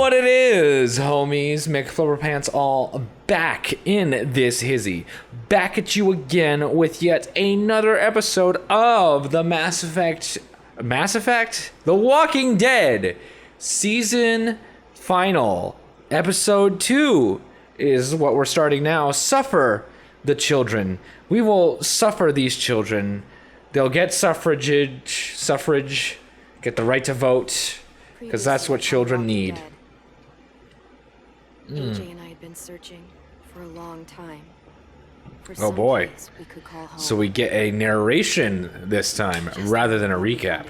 what it is, homies? McFlubberpants all back in this hizzy. Back at you again with yet another episode of the Mass Effect? The Walking Dead season final. Episode 2 is what we're starting now. Suffer the children. We will suffer these children. They'll get suffrage, get the right to vote. Because that's what children need. AJ and I had been searching for a long time. Oh boy. So we get a narration this time rather than a recap.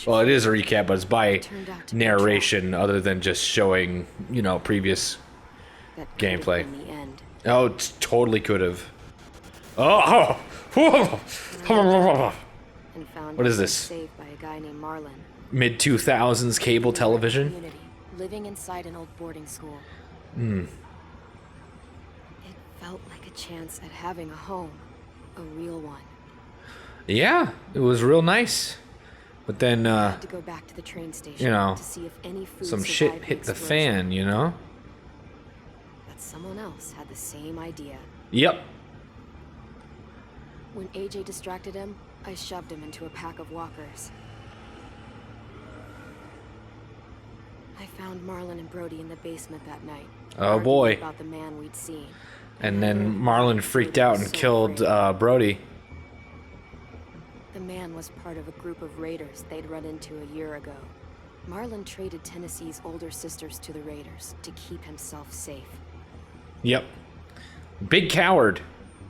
Well, it is a recap, but it's by narration other than just showing, you know, previous gameplay. Oh, it totally could have. Oh! What is this? Saved by a guy named Marlon. Mid-2000s cable television. Living inside an old boarding school. It felt like a chance at having a home, a real one. Yeah, it was real nice. But then, I had to go back to the train station, you know, to see if any food some shit hit the fan, you know? But someone else had the same idea. Yep. When AJ distracted him, I shoved him into a pack of walkers. I found Marlon and Brody in the basement that night. Oh boy. About the man we'd seen. And then Marlon freaked out and killed Brody. The man was part of a group of raiders they'd run into a year ago. Marlon traded Tennessee's older sisters to the raiders to keep himself safe. Yep. Big coward.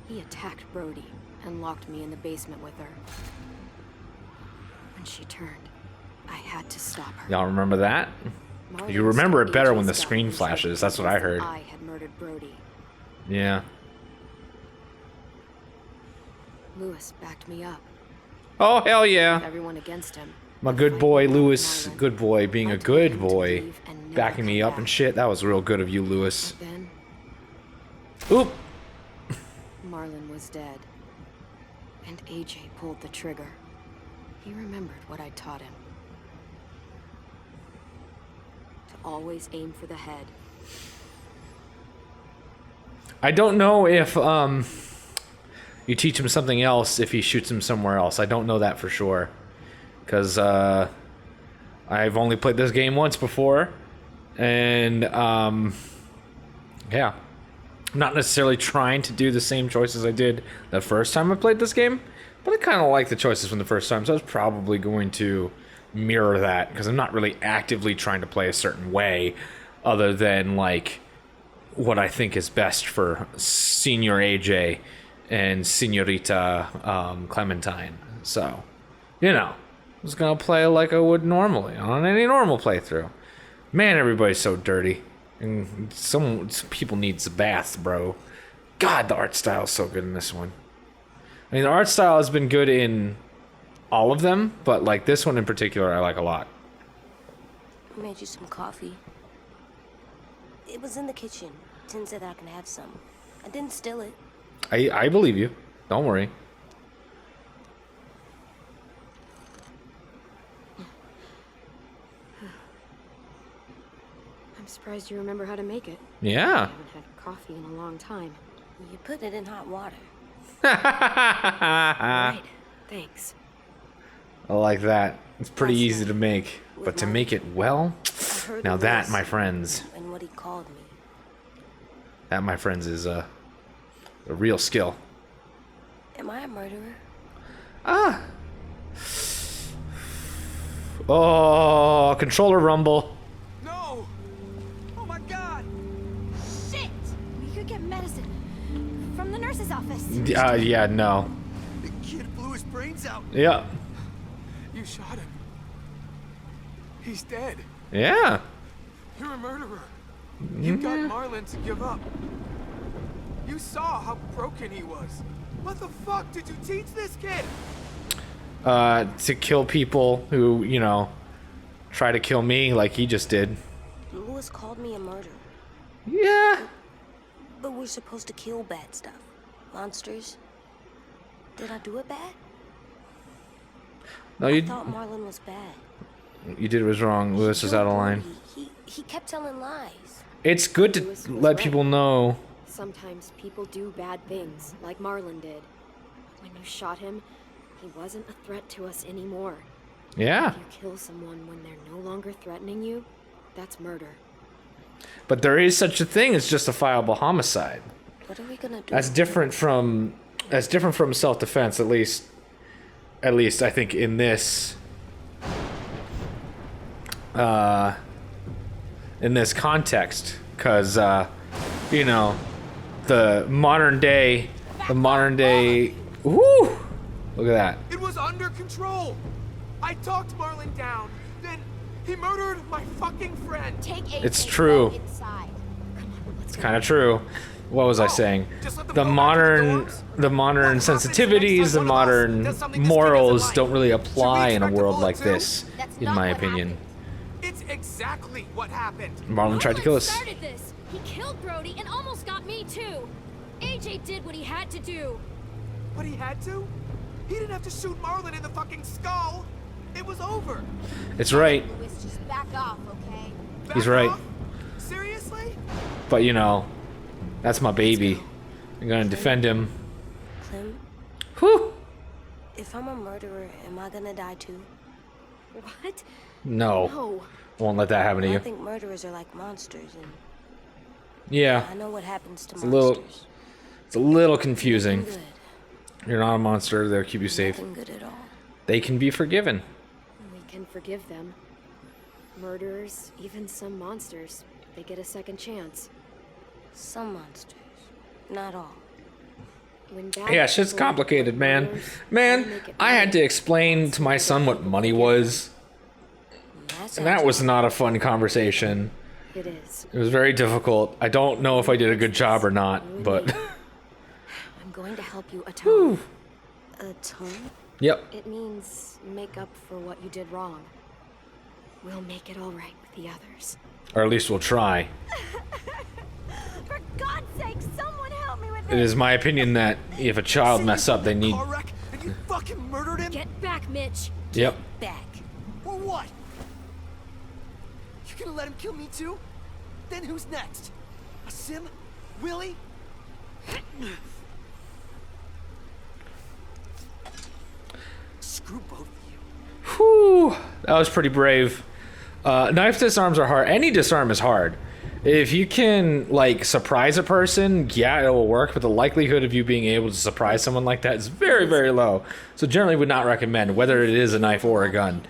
He attacked Brody and locked me in the basement with her. When she turned, I had to stop her. Y'all remember that? Marlon You remember it better when the AJ's screen gun flashes. That's what I heard. I had murdered Brody. Yeah. Lewis backed me up. Oh, hell yeah. With everyone against him. My good boy, Lewis. Good boy. Being a good boy. Backing me up and shit. That was real good of you, Lewis. Then Oop. Marlon was dead. And AJ pulled the trigger. He remembered what I taught him. To always aim for the head. I don't know if you teach him something else if he shoots him somewhere else. I don't know that for sure. Because I've only played this game once before. And yeah. I'm not necessarily trying to do the same choices I did the first time I played this game. But I kind of like the choices from the first time. So I was probably going to mirror that. Because I'm not really actively trying to play a certain way. Other than like what I think is best for Senior AJ and Senorita Clementine. So, you know, I was going to play like I would normally on any normal playthrough. Man, everybody's so dirty. And some people need some baths, bro. God, the art style is so good in this one. I mean, the art style has been good in all of them, but like this one in particular I like a lot. I made you some coffee. It was in the kitchen. Tin said I can have some. I didn't steal it. I believe you. Don't worry. I'm surprised you remember how to make it. Yeah. I haven't had coffee in a long time. You put it in hot water. Right. Thanks. I like that. It's pretty easy to make, but to make it well, now that, my friends, And what he called me. that, my friends, is a real skill. Am I a murderer? Ah. Oh, controller rumble. No! Oh my God! Shit! We could get medicine from the nurse's office. Yeah, no. The kid blew his brains out. Yeah. You shot him. He's dead. Yeah. You're a murderer. You got Marlon to give up. You saw how broken he was. What the fuck did you teach this kid? To kill people who, you know, try to kill me like he just did. Lewis called me a murderer. Yeah. But we're supposed to kill bad stuff. Monsters. Did I do it bad? No, I you. thought Marlon was bad. You did was wrong. Lewis is out of line. He kept telling lies. It's good to Lewis was let right. people know. Sometimes people do bad things, like Marlon did. When you shot him, he wasn't a threat to us anymore. Yeah. If you kill someone when they're no longer threatening you, that's murder. But there is such a thing as justifiable homicide. What are we gonna do? That's different from self-defense, at least I think in this context, because you know, the modern day woo, look at that. It was under control. I talked Marlon down. Then he murdered my fucking friend. Take AJ. It's true. Go inside. It's kind of true. What was I saying? Just let them The go back to modern the dorms? sensitivities, the What happens next time one of us modern does something this big as a morals knife? don't really Should we apply in a expect a world bullet like too? this, That's in not my what opinion. happened. It's exactly what happened. Marlon tried to kill us. started this. He killed Brody and almost got me too. AJ did what he had to do. But he had to? He didn't have to shoot Marlon in the fucking skull. It was over. It's right. Lewis, just back off, okay? Back He's right. off? Seriously? But you know, that's my baby. I'm gonna defend him. Clem, Whew. if I'm a murderer, am I gonna die too? What? No, No. won't let that happen to I you. think murderers are like monsters, and Yeah, I know what happens to a little- monsters. it's a little confusing. Good. You're not a monster. They'll keep you safe. Nothing good at all. They can be forgiven. We can forgive them. Murderers, even some monsters, they get a second chance. Some monsters, not all. When bad Yeah, shit's people complicated, are man. murderers, they Man, make it I had to right. explain to my son what money was, That and that sounds was awful. not a fun conversation. It is. It was very difficult. I don't know if I did a good job or not, but I'm going to help you atone. Atone? yep. It means make up for what you did wrong. We'll make it all right with the others. Or at least we'll try. For God's sake, someone help me with It this. is my opinion that if a child mess up, they need. Car wreck and you fucking murdered him? Get back, Mitch. Yep. Back. For what? You gonna let him kill me too? Then who's next? A Sim? Willie? Screw both of you. Whew, that was pretty brave. Knife disarms are hard. Any disarm is hard. If you can, like, surprise a person, yeah, it will work, but the likelihood of you being able to surprise someone like that is very, very low. So generally would not recommend, whether it is a knife or a gun.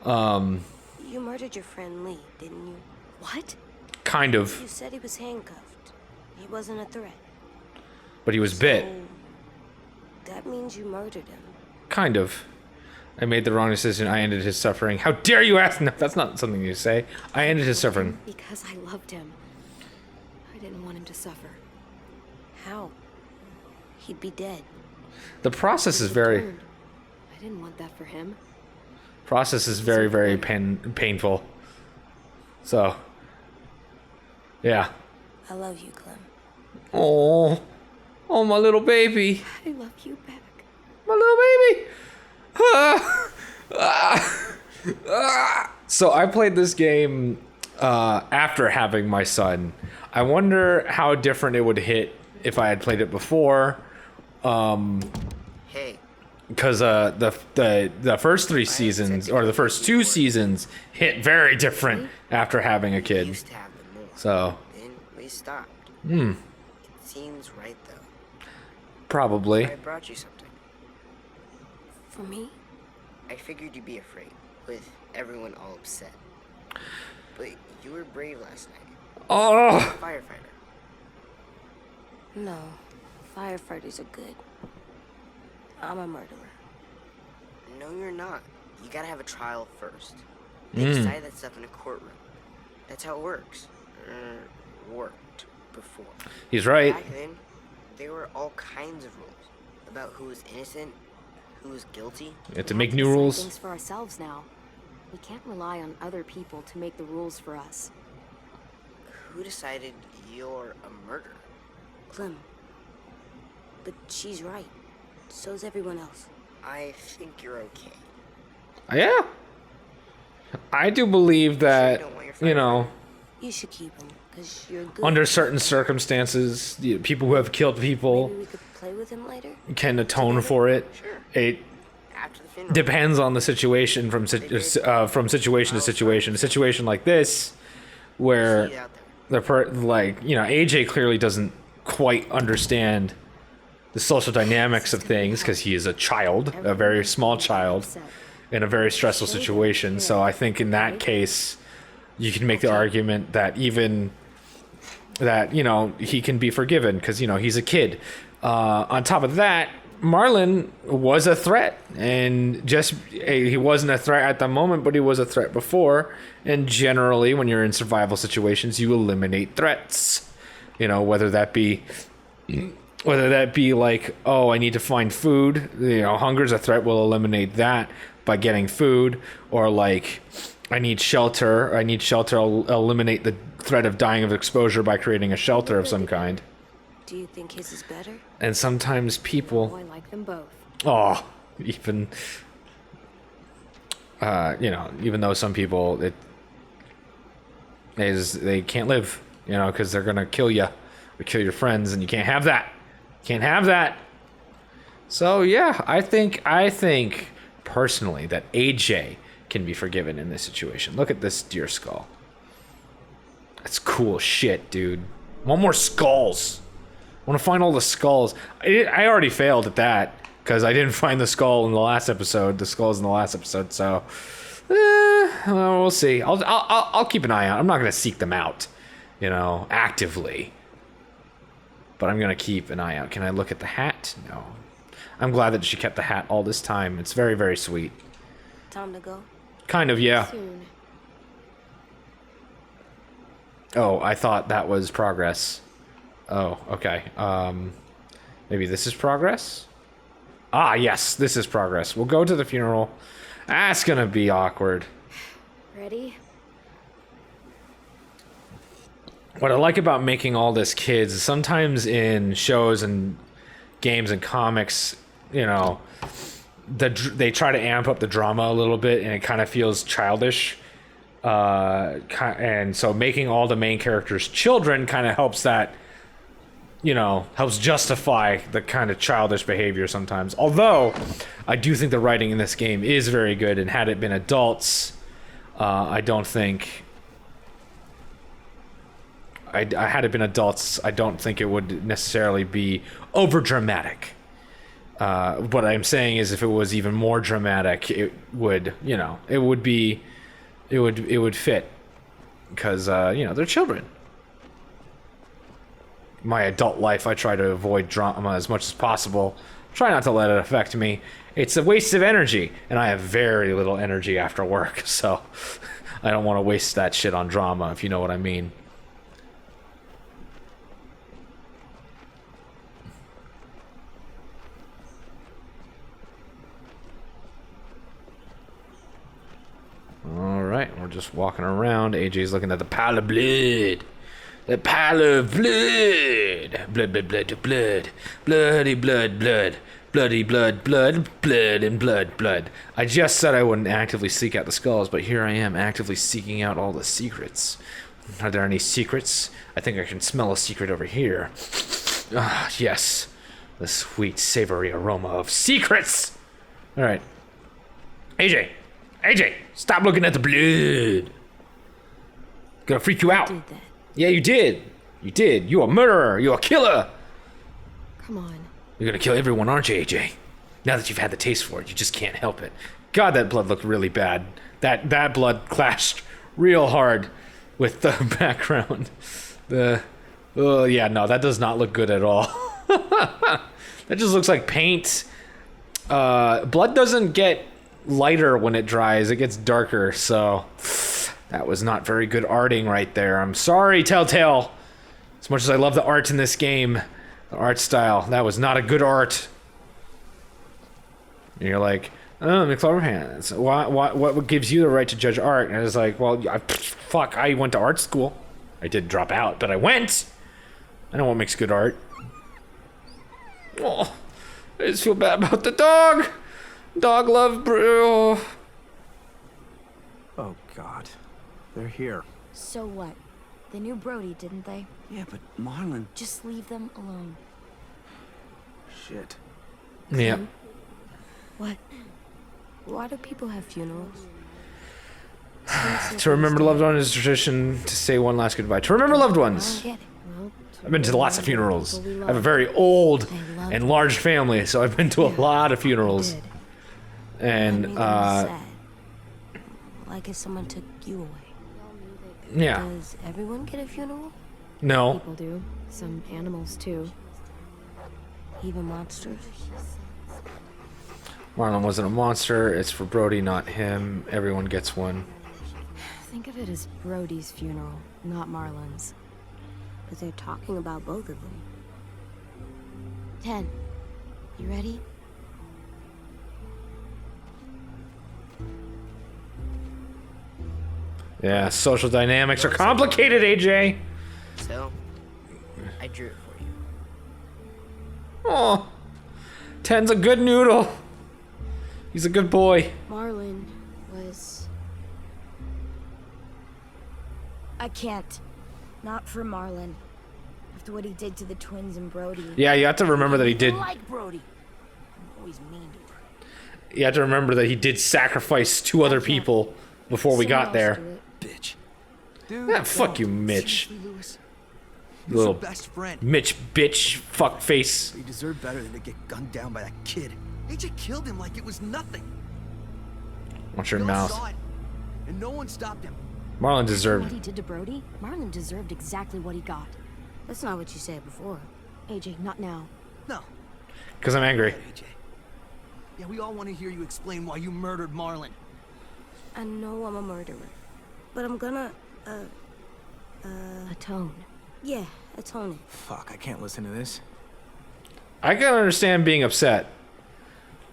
You murdered your friend Lee, didn't you? What? Kind of, You said he was handcuffed. He wasn't a threat. but he was bit. So, that means you murdered him. Kind of. I made the wrong decision. I ended his suffering. How dare you ask? No, that's not something you say. I ended his suffering. Because I loved him. I didn't want him to suffer. How? He'd be dead. The process is very... Turned. I didn't want that for him. Process is very, very painful. So... yeah. I love you, Clem. Oh, oh, my little baby, I love you back. my little baby. So I played this game after having my son. I wonder how different it would hit if I had played it before. Hey, Because the first 3 seasons or the first 2 seasons hit very different after having a we kid. used to have them more. So Then we stopped. Hmm. It seems right though. probably. I brought you something. For me? I figured you'd be afraid, with everyone all upset. But you were brave last night. Oh, Firefighter. No. Firefighters are good. I'm a murderer. No, you're not. You gotta have a trial first. They decide that stuff in a courtroom. That's how it works. Worked before. he's right. Back then, there were all kinds of rules about who was innocent, who was guilty. You have to We make have new decide rules. things for ourselves now. We can't rely on other people to make the rules for us. Who decided you're a murderer? Clem. But she's right. So's everyone else. I think you're okay. Yeah. I do believe that, don't want your you friend know, You should keep him, because you're good. under certain circumstances, people who have killed people Maybe we could play with him later? can atone for it. Sure. It After the funeral. depends on the situation from situation to situation. A situation like this, where See it out there. AJ clearly doesn't quite understand the social dynamics of things because he is a child, a very small child, in a very stressful situation. So I think in that case, you can make the argument that even that, he can be forgiven because, he's a kid. On top of that, Marlon was a threat, and he wasn't a threat at the moment, but he was a threat before. And generally, when you're in survival situations, you eliminate threats. Whether that be like, oh, I need to find food. Hunger's a threat. We'll eliminate that by getting food, or like, I need shelter. I'll eliminate the threat of dying of exposure by creating a shelter of some kind. Do you think his is better? And sometimes Oh, people, I like them both. even though some people they can't live, because they're gonna kill you or kill your friends, and you can't have that. Can't have that. So yeah, I think personally that AJ can be forgiven in this situation. Look at this deer skull. That's cool shit, dude. Want more skulls. I want to find all the skulls. I already failed at that because I didn't find the skull in the last episode. The skull's in the last episode, so well, we'll see. I'll keep an eye out. I'm not gonna seek them out, actively. But I'm gonna keep an eye out. Can I look at the hat? No. I'm glad that she kept the hat all this time. It's very, very sweet. Time to go? Kind of, yeah. Soon. Oh, I thought that was progress. Oh, okay. Maybe this is progress? Ah, yes, this is progress. We'll go to the funeral. That's gonna be awkward. Ready? What I like about making all this kids is sometimes in shows and games and comics, they try to amp up the drama a little bit, and it kind of feels childish. And so making all the main characters children kind of helps that, helps justify the kind of childish behavior sometimes. Although, I do think the writing in this game is very good, and had it been adults, I don't think it would necessarily be over dramatic. What I'm saying is, if it was even more dramatic, it would, it would fit, because they're children. My adult life, I try to avoid drama as much as possible. Try not to let it affect me. It's a waste of energy, and I have very little energy after work, so I don't want to waste that shit on drama, if you know what I mean. Alright, we're just walking around. AJ's looking at the pile of blood. The pile of blood. Blood, blood, blood, blood. Bloody blood, blood. Bloody blood, blood, blood, and blood, blood. I just said I wouldn't actively seek out the skulls, but here I am actively seeking out all the secrets. Are there any secrets? I think I can smell a secret over here. Ah, yes. The sweet, savory aroma of secrets! Alright. AJ, stop looking at the blood. Gonna freak you out. Did that. Yeah, you did. You did. You a murderer. You a killer. Come on. You're gonna kill everyone, aren't you, AJ? Now that you've had the taste for it, you just can't help it. God, that blood looked really bad. That blood clashed real hard with the background. That does not look good at all. That just looks like paint. Blood doesn't get lighter when it dries, it gets darker, so that was not very good arting right there. I'm sorry, Telltale. As much as I love the art in this game, the art style, that was not a good art. And you're like, oh, McCloverhands, what gives you the right to judge art? And I was like, well, I went to art school. I did drop out, but I went. I know what makes good art. Oh, I just feel bad about the dog. Dog love, bro. Oh, God. They're here. So what? They knew Brody, didn't they? Yeah, but Marlon... Just leave them alone. Shit. Yeah. What? Why do people have funerals? To remember loved ones is a tradition to say one last goodbye. To remember loved I ones. don't get it. Well, I've been to lots of funerals. I have a very old and large family, so I've been to a lot of funerals. Did. And, That made them sad. Like if someone took you away. yeah. Does everyone get a funeral? No. people do. Some animals, too. Even monsters? Marlon wasn't a monster. It's for Brody, not him. Everyone gets one. Think of it as Brody's funeral, not Marlon's. But they're talking about both of them. 10. You ready? Yeah, social dynamics are complicated, AJ. So, I drew it for you. Oh, 10's a good noodle. He's a good boy. Marlon was... I can't. Not for Marlon. After what he did to the twins and Brody. Yeah, you have to remember that he did. Like Brody. I'm always mean to her. You have to remember that he did sacrifice two other people before we got there. Bitch. Dude, Ah, fuck you, Mitch. Seriously, Lewis? You You're little your best friend. Mitch bitch fuck face. You deserve better than to get gunned down by that kid. AJ killed him like it was nothing. Watch your We all mouth. saw it, and no one stopped him. Marlon What deserved. he did to Brody, Marlon deserved exactly what he got. That's not what you said before. AJ, not now. No. Because I'm angry. AJ. Yeah, we all want to hear you explain why you murdered Marlon. I know I'm a murderer. But I'm gonna, Atone. yeah, atone it. Fuck, I can't listen to this. I can understand being upset.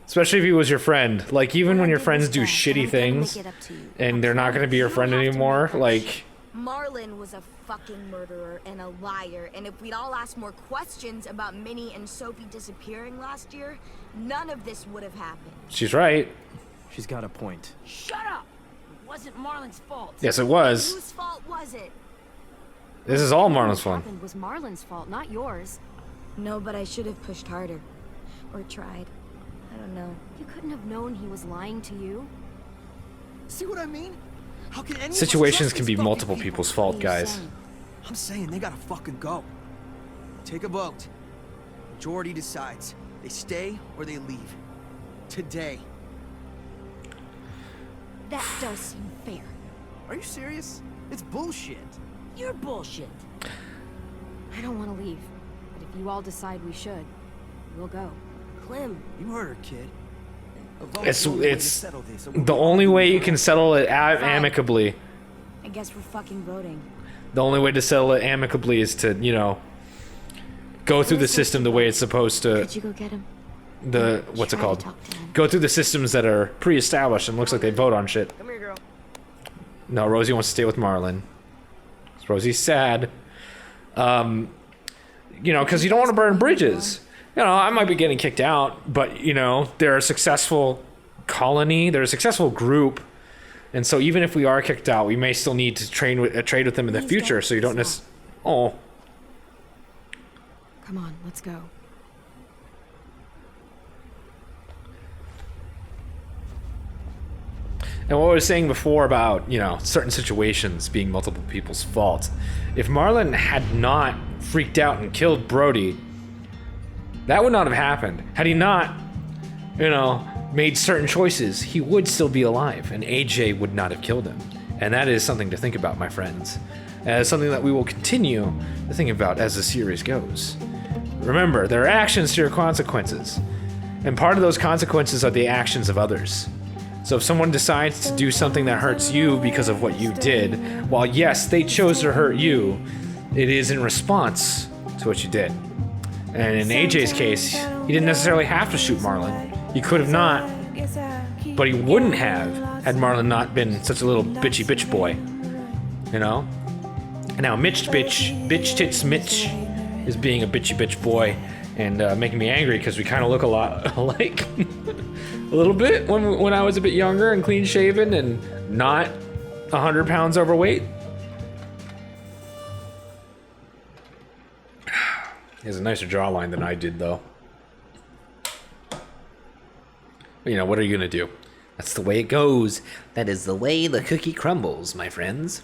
Especially if he was your friend. Like, even when your friends do shitty things Make it up to you. and they're not going to be your friend anymore, like, Marlon was a fucking murderer and a liar, and if we'd all asked more questions about Minnie and Sophie disappearing last year, none of this would have happened. she's right. She's got a point. Shut up! It wasn't Marlon's fault. Yes, it was. Whose fault was it? This is all What Marlon's fault. happened was Marlon's fault, not yours. No, but I should have pushed harder. Or tried. I don't know. You couldn't have known he was lying to you. See what I mean? How can any of us Situations trust can these be fucking multiple people? people's fault, What are you guys. saying? I'm saying they gotta fucking go. Take a vote. Majority decides. They stay or they leave. Today. That does seem fair. Are you serious? It's bullshit. You're bullshit. I don't want to leave, but if you all decide we should, we'll go. Clem, You heard her, kid. A vote's It's the only way to it's settle this, so we'll the all only do way you it. can settle it amicably. I guess we're fucking voting. The only way to settle it amicably is to, you know, go through the system the way it's supposed to. Could you go get him? What's it Try to called? talk to him. Go through the systems that are pre-established and looks like they vote on shit. Come here, girl. No, Rosie wants to stay with Marlon. Rosie's sad. You know, because you don't want to burn bridges. You know, I might be getting kicked out, but, you know, they're a successful colony. They're a successful group. And so even if we are kicked out, we may still need to trade with them in the Please future. don't. So you don't necessarily... Oh. Come on, let's go. And what I was saying before about, you know, certain situations being multiple people's fault. If Marlon had not freaked out and killed Brody, that would not have happened. Had he not, you know, made certain choices, he would still be alive, and AJ would not have killed him. And that is something to think about, my friends. As something that we will continue to think about as the series goes. Remember, there are actions to your consequences. And part of those consequences are the actions of others. So if someone decides to do something that hurts you because of what you did, while yes, they chose to hurt you, it is in response to what you did. And in AJ's case, he didn't necessarily have to shoot Marlon. He could have not, but he wouldn't have had Marlon not been such a little bitchy bitch boy. You know? And now Mitch Tits Mitch is being a bitchy bitch boy and making me angry because we kind of look a lot alike. A little bit when I was a bit younger and clean shaven and not 100 pounds overweight. He has a nicer jawline than I did, though. But, you know, what are you going to do? That's the way it goes. That is the way the cookie crumbles, my friends.